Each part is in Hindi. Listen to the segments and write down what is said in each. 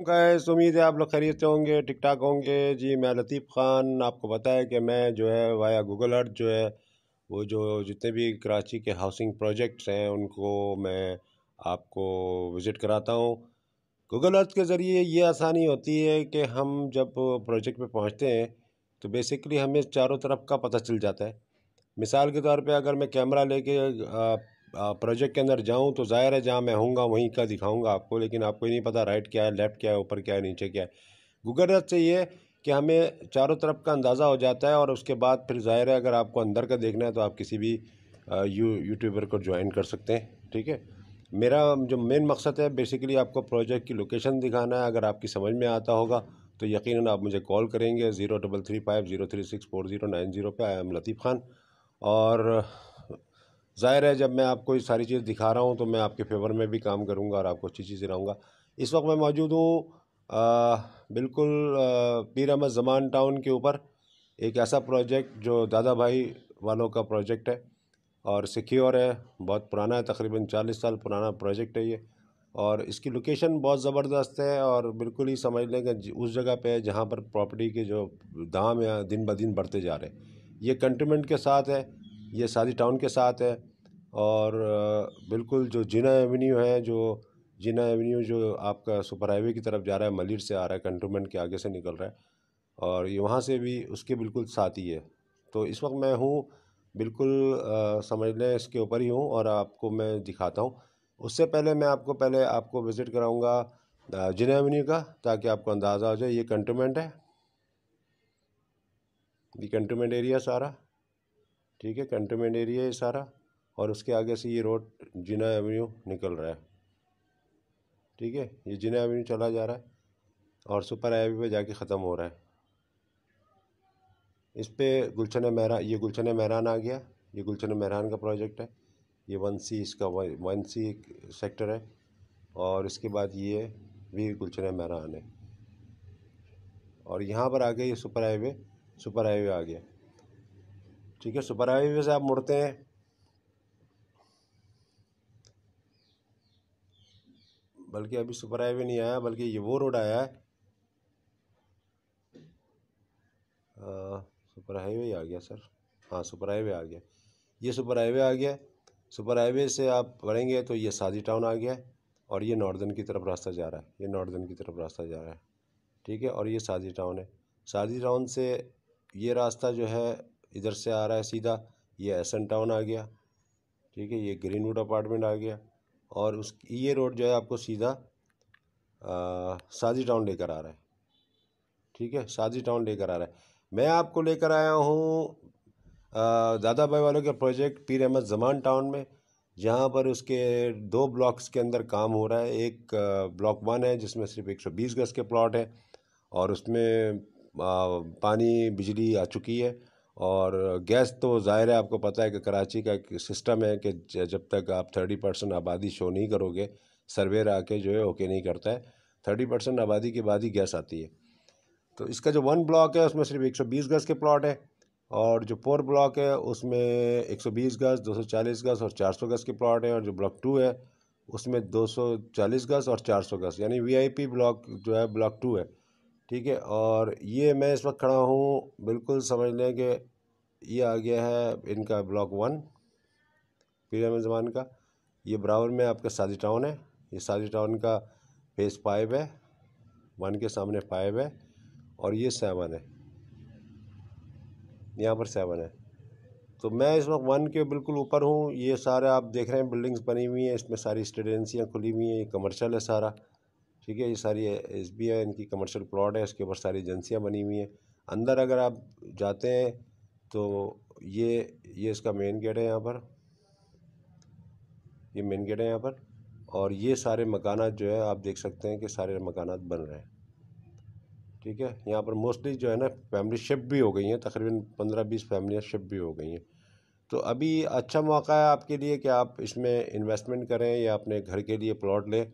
गाइस, उम्मीद है आप लोग खैरियत से होंगे, ठीक ठाक होंगे। जी मैं लतीफ़ ख़ान, आपको पता है कि मैं जो है वाया गूगल अर्थ जो है वो जो जितने भी कराची के हाउसिंग प्रोजेक्ट्स हैं उनको मैं आपको विज़िट कराता हूँ। गूगल अर्थ के ज़रिए ये आसानी होती है कि हम जब प्रोजेक्ट पे पहुँचते हैं तो बेसिकली हमें चारों तरफ का पता चल जाता है। मिसाल के तौर पे अगर मैं कैमरा लेके प्रोजेक्ट के अंदर जाऊं तो ज़ाहिर है जहां मैं हूँगा वहीं का दिखाऊंगा आपको, लेकिन आपको ही नहीं पता राइट क्या है, लेफ़्ट क्या है, ऊपर क्या है, नीचे क्या है। गूगल अर्थ से ये कि हमें चारों तरफ का अंदाज़ा हो जाता है और उसके बाद फिर ज़ाहिर है अगर आपको अंदर का देखना है तो आप किसी भी यूट्यूबर को ज्वाइन कर सकते हैं। ठीक है, मेरा जो मेन मकसद है बेसिकली आपको प्रोजेक्ट की लोकेशन दिखाना है। अगर आपकी समझ में आता होगा तो यकीनन आप मुझे कॉल करेंगे 0335036409 पे। आई एम लतीफ़ ख़ान। और ज़ाहिर है जब मैं आपको ये सारी चीज़ दिखा रहा हूँ तो मैं आपके फेवर में भी काम करूँगा और आपको अच्छी चीज़ दिलाऊँगा। इस वक्त मैं मौजूद हूँ बिल्कुल पीर अहमद ज़मान टाउन के ऊपर, एक ऐसा प्रोजेक्ट जो दादा भाई वालों का प्रोजेक्ट है और सिक्योर है, बहुत पुराना है, तकरीबन 40 साल पुराना प्रोजेक्ट है ये। और इसकी लोकेशन बहुत ज़बरदस्त है और बिल्कुल ही समझ लें कि उस जगह पे है जहाँ पर प्रॉपर्टी के जो दाम है दिन ब दिन बढ़ते जा रहे हैं। ये कंटोनमेंट के साथ है, ये सादी टाउन के साथ है। और बिल्कुल जो जिना एवेन्यू है, जो जिना एवेन्यू जो आपका सुपर हाईवे की तरफ जा रहा है, मलिर से आ रहा है, कंटोनमेंट के आगे से निकल रहा है और ये वहाँ से भी उसके बिल्कुल साथ ही है। तो इस वक्त मैं हूँ बिल्कुल समझ लें इसके ऊपर ही हूँ और आपको मैं दिखाता हूँ। उससे पहले मैं आपको विज़िट कराऊँगा जिना एवेन्यू का, ताकि आपको अंदाज़ा हो जाए। ये कंटोनमेंट है, ये कंटोनमेंट एरिया सारा। ठीक है, कंटोनमेंट एरिया है सारा और उसके आगे से ये रोड जिना एवेन्यू निकल रहा है। ठीक है, ये जिना एवेन्यू चला जा रहा है और सुपर हाईवे पे जाके ख़त्म हो रहा है। इस पे गुलशन महरान, ये गुलशन महरान आ गया, ये गुलशन महरान का प्रोजेक्ट है। ये 1C इसका 1C सेक्टर है और इसके बाद ये भी गुलशन महरान है और यहाँ पर आ गया ये सुपर हाईवे आ गया। ठीक है, सुपर हाईवे से आप मुड़ते हैं, बल्कि अभी सुपर हाईवे नहीं आया बल्कि ये वो रोड आया है, सुपर हाईवे आ गया सर। हाँ, सुपर हाईवे आ गया, ये सुपर हाईवे आ गया। सुपर हाईवे से आप बढ़ेंगे तो ये सादी टाउन आ गया और ये नॉर्दर्न की तरफ रास्ता जा रहा है, ये नॉर्दर्न की तरफ रास्ता जा रहा है। ठीक है, और ये सादी टाउन है। सादी टाउन से ये रास्ता जो है इधर से आ रहा है सीधा, ये एसन टाउन आ गया। ठीक है, ये ग्रीनवुड अपार्टमेंट आ गया और उस ये रोड जो है आपको सीधा सादी टाउन लेकर आ रहा है। ठीक है, सादी टाउन लेकर आ रहा है। मैं आपको लेकर आया हूँ दादा भाई वालों के प्रोजेक्ट पीर अहमद ज़मान टाउन में, जहाँ पर उसके 2 ब्लॉक्स के अंदर काम हो रहा है। एक ब्लॉक 1 है जिसमें सिर्फ 120 गज के प्लॉट है और उसमें पानी बिजली आ चुकी है और गैस तो ज़ाहिर है आपको पता है कि कराची का एक सिस्टम है कि जब तक आप 30% आबादी शो नहीं करोगे, सर्वेयर आके जो है ओके नहीं करता है। 30% आबादी के बाद ही गैस आती है। तो इसका जो 1 ब्लॉक है उसमें सिर्फ 120 गज के प्लॉट है और जो 4 ब्लॉक है उसमें 120 गज, 240 गज और 400 गज के प्लॉट है। और जो ब्लॉक 2 है उसमें 240 गज और 400 गज, यानी वीआईपी ब्लॉक जो है ब्लॉक 2 है। ठीक है, और ये मैं इस वक्त खड़ा हूँ, बिल्कुल समझ लें कि ये आ गया है इनका ब्लॉक 1 पीर अहमद ज़मान का। ये बराबर में आपका सादी टाउन है, ये सादी टाउन का फेज़ 5 है, 1 के सामने 5 है और ये 7 है, यहाँ पर 7 है। तो मैं इस वक्त 1 के बिल्कुल ऊपर हूँ। ये सारे आप देख रहे हैं बिल्डिंग्स बनी हुई हैं, इसमें सारी स्टेट एजेंसियाँ खुली हुई हैं, ये कमर्शियल है सारा। ठीक है, ये सारी SBI इनकी कमर्शियल प्लॉट है, इसके ऊपर सारी एजेंसियाँ बनी हुई हैं। अंदर अगर आप जाते हैं तो ये इसका मेन गेट है, यहाँ पर ये मेन गेट है यहाँ पर। और ये सारे मकानात जो है आप देख सकते हैं कि सारे मकानात बन रहे हैं। ठीक है, यहाँ पर मोस्टली जो है ना फैमिली शिफ्ट भी हो गई हैं, तकरीबन 15-20 फैमिलियाँ शिफ्ट भी हो गई हैं। तो अभी अच्छा मौका है आपके लिए कि आप इसमें इन्वेस्टमेंट करें या अपने घर के लिए प्लॉट लें।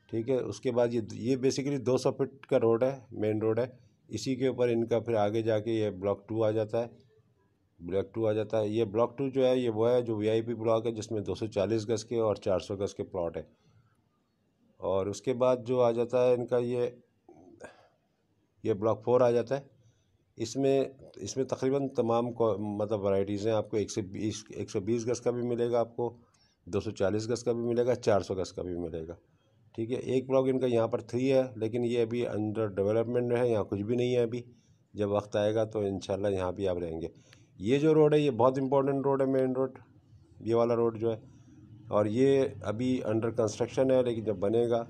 ठीक है, उसके बाद ये बेसिकली 200 फीट का रोड है, मेन रोड है। इसी के ऊपर इनका फिर आगे जाके ये ब्लॉक 2 आ जाता है, ब्लॉक 2 आ जाता है। ये ब्लॉक 2 जो है ये वो है जो वीआईपी ब्लॉक है, जिसमें 240 गज के और 400 गज के प्लॉट है। और उसके बाद जो आ जाता है इनका ये ये ब्लॉक 4 आ जाता है। इसमें तकरीबन तमाम को मतलब वैरायटीज़ हैं। आपको 120 गज़ का भी मिलेगा, आपको 240 गज़ का भी मिलेगा, 400 गज़ का भी मिलेगा। ठीक है, एक ब्लॉक इनका यहाँ पर 3 है, लेकिन ये अभी अंडर डेवलपमेंट है, यहाँ कुछ भी नहीं है अभी। जब वक्त आएगा तो इंशाल्लाह यहाँ भी आप रहेंगे। ये जो रोड है ये बहुत इंपॉर्टेंट रोड है, मेन रोड, ये वाला रोड जो है, और ये अभी अंडर कंस्ट्रक्शन है, लेकिन जब बनेगा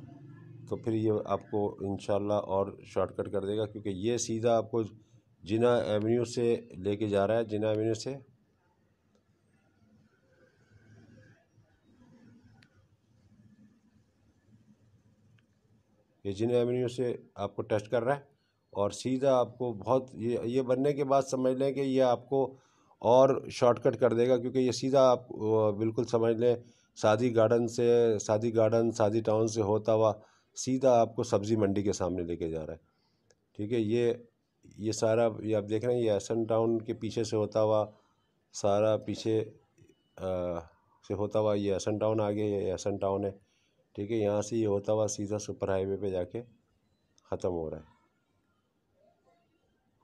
तो फिर ये आपको इंशाल्लाह और शॉर्टकट कर देगा, क्योंकि ये सीधा आपको जिना एवेन्यू से लेके जा रहा है। जिना एवेन्यू से ये जिना एवेन्यू से आपको टच कर रहा है, और सीधा आपको बहुत ये बनने के बाद समझ लें कि ये आपको और शॉर्टकट कर देगा, क्योंकि ये सीधा आप बिल्कुल समझ लें सादी टाउन से होता हुआ सीधा आपको सब्ज़ी मंडी के सामने लेके जा रहा है। ठीक है, ये सारा ये आप देख रहे हैं, ये एहसन टाउन के पीछे से होता हुआ सारा पीछे से होता हुआ ये एहसन टाउन आ गया, ये एहसन टाउन है। ठीक है, यहाँ से ये होता हुआ सीधा सुपर हाईवे पे जाके ख़त्म हो रहा है,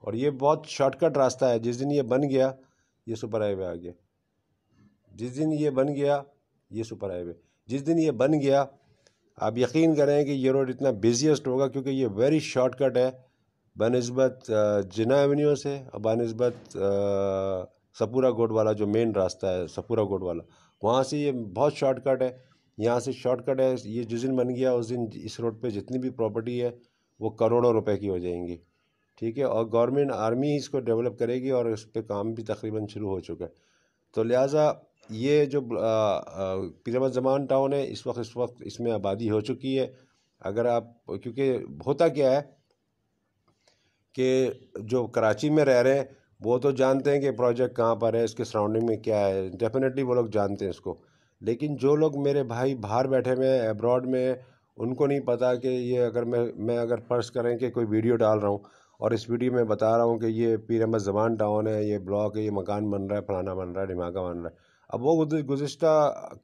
और ये बहुत शॉर्टकट रास्ता है। जिस दिन ये बन गया ये सुपर हाईवे आ गया। जिस दिन ये बन गया ये सुपर हाईवे जिस दिन ये बन गया, आप यकीन करें कि ये रोड इतना बिजिएस्ट होगा, क्योंकि ये वेरी शॉर्टकट है बनिस्बत जिना एवेन्यू से, और बनिस्बत सपूरा गोड वाला जो मेन रास्ता है सपूरा गोड वाला, वहाँ से ये बहुत शॉर्टकट है। यहाँ से शॉर्टकट है। ये जिस दिन बन गया उस दिन इस रोड पे जितनी भी प्रॉपर्टी है वो करोड़ों रुपए की हो जाएंगी। ठीक है, और गवर्नमेंट आर्मी इसको डेवलप करेगी, और इस पर काम भी तकरीबन शुरू हो चुका है। तो लिहाजा ये जो पीर अहमद ज़मान टाउन है, इस वक्त इसमें आबादी हो चुकी है। अगर आप, क्योंकि होता क्या है कि जो कराची में रह रहे हैं वो तो जानते हैं कि प्रोजेक्ट कहाँ पर है, इसके सराउंडिंग में क्या है, डेफिनेटली वो लोग जानते हैं इसको। लेकिन जो लोग मेरे भाई बाहर बैठे हुए हैं, अब्रॉड में, उनको नहीं पता कि ये अगर मैं अगर फ़र्ज़ करें कि कोई वीडियो डाल रहा हूँ और इस वीडियो में बता रहा हूँ कि ये पीर अहमद ज़मान टाउन है, ये ब्लॉक है, ये मकान बन रहा है, फलाना बन रहा है, ढिमाका बन रहा है। अब वो गुज़िश्ता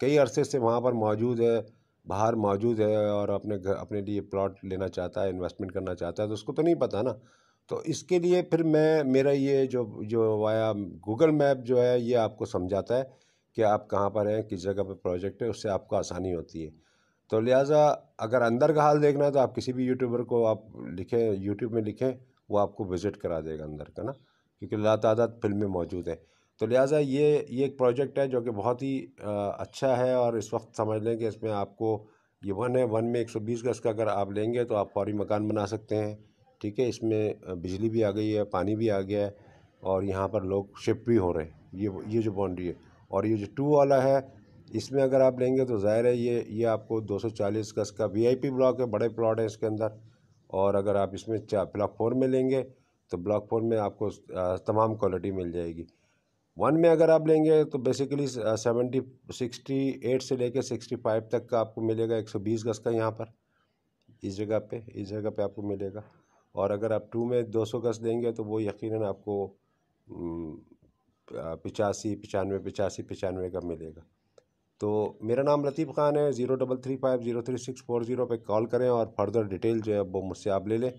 कई अरसे से वहाँ पर मौजूद है, बाहर मौजूद है, और अपने लिए प्लॉट लेना चाहता है, इन्वेस्टमेंट करना चाहता है, तो उसको तो नहीं पता ना। तो इसके लिए फिर मेरा ये जो जो वाया गूगल मैप जो है ये आपको समझाता है कि आप कहाँ पर हैं, किस जगह पर प्रोजेक्ट है, उससे आपको आसानी होती है। तो लिहाजा अगर अंदर का हाल देखना है तो आप किसी भी यूट्यूबर को आप लिखें, यूट्यूब में लिखें, वो आपको विज़िट करा देगा अंदर का ना, क्योंकि लातादाद फिल्में मौजूद हैं। तो लिहाजा ये एक प्रोजेक्ट है जो कि बहुत ही अच्छा है, और इस वक्त समझ लें कि इसमें आपको ये वन है, वन में 120 गज़ का अगर आप लेंगे तो आप फौरी मकान बना सकते हैं। ठीक है, इसमें बिजली भी आ गई है, पानी भी आ गया है, और यहाँ पर लोग शिफ्ट भी हो रहे हैं। ये जो बाउंड्री है, और ये जो 2 वाला है, इसमें अगर आप लेंगे तो ज़ाहिर है ये आपको 240 गज़ का वीआईपी ब्लॉक है, बड़े प्लॉट हैं इसके अंदर। और अगर आप इसमें ब्लॉक 4 में लेंगे तो ब्लॉक 4 में आपको तमाम क्वालिटी मिल जाएगी। 1 में अगर आप लेंगे तो बेसिकली 68 से लेकर 65 तक का आपको मिलेगा, 120 गज़ का यहाँ पर इस जगह पे आपको मिलेगा। और अगर आप 2 में 200 गज़ लेंगे तो वो यकीनन आपको 85 का मिलेगा। तो मेरा नाम लतीफ़ ख़ान है। 0335033640 पे कॉल करें, और फर्दर डिटेल जो है वो मुझसे आप ले लें,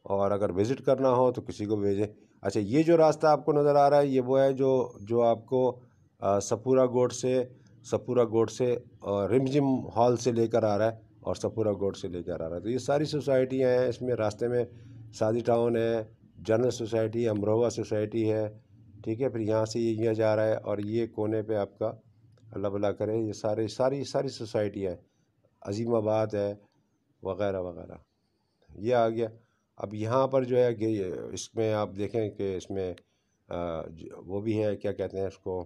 और अगर विज़िट करना हो तो किसी को भेजें। अच्छा, ये जो रास्ता आपको नज़र आ रहा है ये वो है जो आपको सपूरा गोड से रिमझिम हॉल से लेकर आ रहा है, और सपूरा गोड से लेकर आ रहा है। तो ये सारी सोसाइटियाँ हैं इसमें। रास्ते में सादी टाउन है, जनरल सोसाइटी, अमरोहा सोसाइटी है। ठीक है, फिर यहाँ से ये जा रहा है, और ये कोने पे आपका अल्लाह भला करे ये सारी सोसाइटियाँ हैं, अजीमाबाद है, वगैरह वगैरह, ये आ गया। अब यहाँ पर जो है कि इसमें आप देखें कि इसमें वो भी है, क्या कहते हैं इसको,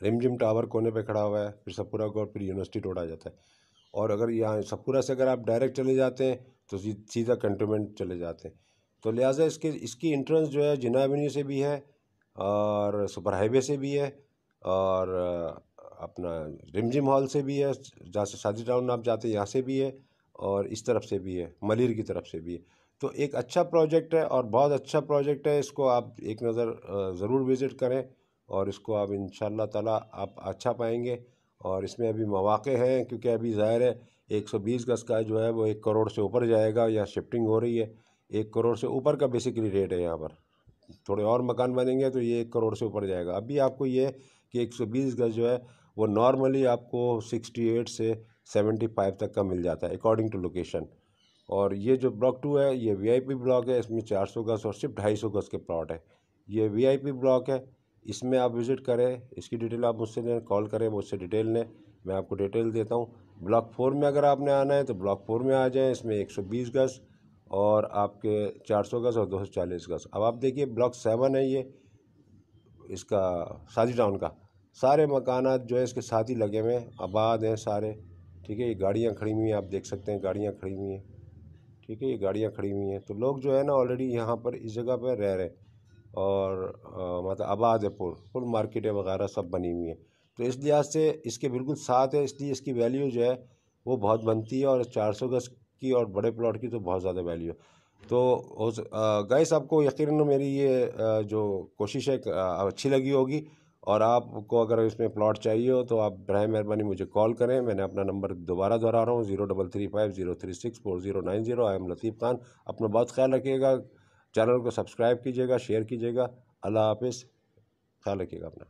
रिमझिम टावर कोने पे खड़ा हुआ है, फिर सपूरा कोर्ट, फिर यूनिवर्सिटी रोड आ जाता है। और अगर यहाँ सपूरा से अगर आप डायरेक्ट चले जाते हैं तो सीधा कंटोनमेंट चले जाते हैं। तो लिहाजा इसकी इंट्रेंस जो है जिना एवेन्यू से भी है, और सुपर हाईवे से भी है, और अपना रिमझिम हॉल से भी है, जहाँ से शादी टाउन आप जाते हैं यहाँ से भी है, और इस तरफ से भी है, मलिर की तरफ से भी है। तो एक अच्छा प्रोजेक्ट है, और बहुत अच्छा प्रोजेक्ट है। इसको आप एक नज़र ज़रूर विज़िट करें, और इसको आप इंशाअल्लाह ताला आप अच्छा पाएंगे। और इसमें अभी मौक़े हैं, क्योंकि अभी ज़ाहिर है 120 गज का जो है वो 1 करोड़ से ऊपर जाएगा, या शिफ्टिंग हो रही है। 1 करोड़ से ऊपर का बेसिकली रेट है यहाँ पर। थोड़े और मकान बनेंगे तो ये 1 करोड़ से ऊपर जाएगा। अभी आपको ये कि 120 गज जो है वो नॉर्मली आपको 68 से 75 तक का मिल जाता है अकॉर्डिंग टू लोकेशन। और ये जो ब्लॉक 2 है ये वीआईपी ब्लॉक है, इसमें 400 गज और सिर्फ 250 गज के प्लॉट है। ये वीआईपी ब्लॉक है, इसमें आप विज़िट करें, इसकी डिटेल आप मुझसे लें, कॉल करें, मुझसे डिटेल लें, मैं आपको डिटेल देता हूँ। ब्लॉक 4 में अगर आपने आना है तो ब्लॉक 4 में आ जाएँ, इसमें 120 गज और आपके 400 गज और 240 गज। अब आप देखिए ब्लॉक 7 है ये इसका शादी टाउन का, सारे मकानात जो है इसके साथ ही लगे हुए हैं, आबाद हैं सारे। ठीक है, ये गाड़ियाँ खड़ी हुई हैं, आप देख सकते हैं गाड़ियाँ खड़ी हुई हैं। ठीक है, ये गाड़ियाँ खड़ी हुई हैं, तो लोग जो है ना ऑलरेडी यहाँ पर इस जगह पर रह रहे हैं और मतलब आबाद है, फुल मार्केटें वगैरह सब बनी हुई हैं। तो इस लिहाज से इसके बिल्कुल साथ है, इसलिए इसकी वैल्यू जो है वो बहुत बनती है। और 400 गज की और बड़े प्लॉट की तो बहुत ज़्यादा वैल्यू है। तो गाइस आपको यकीनन मेरी ये जो कोशिश है अच्छी लगी होगी। और आपको अगर इसमें प्लॉट चाहिए हो तो आप बराए मेहरबानी मुझे कॉल करें। मैंने अपना नंबर दोबारा दोहरा रहा हूँ 033503640990। आई एम लतीफ़ खान। अपना बहुत ख्याल रखिएगा, चैनल को सब्सक्राइब कीजिएगा, शेयर कीजिएगा। अल्लाह हाफिज़, ख्याल रखिएगा अपना।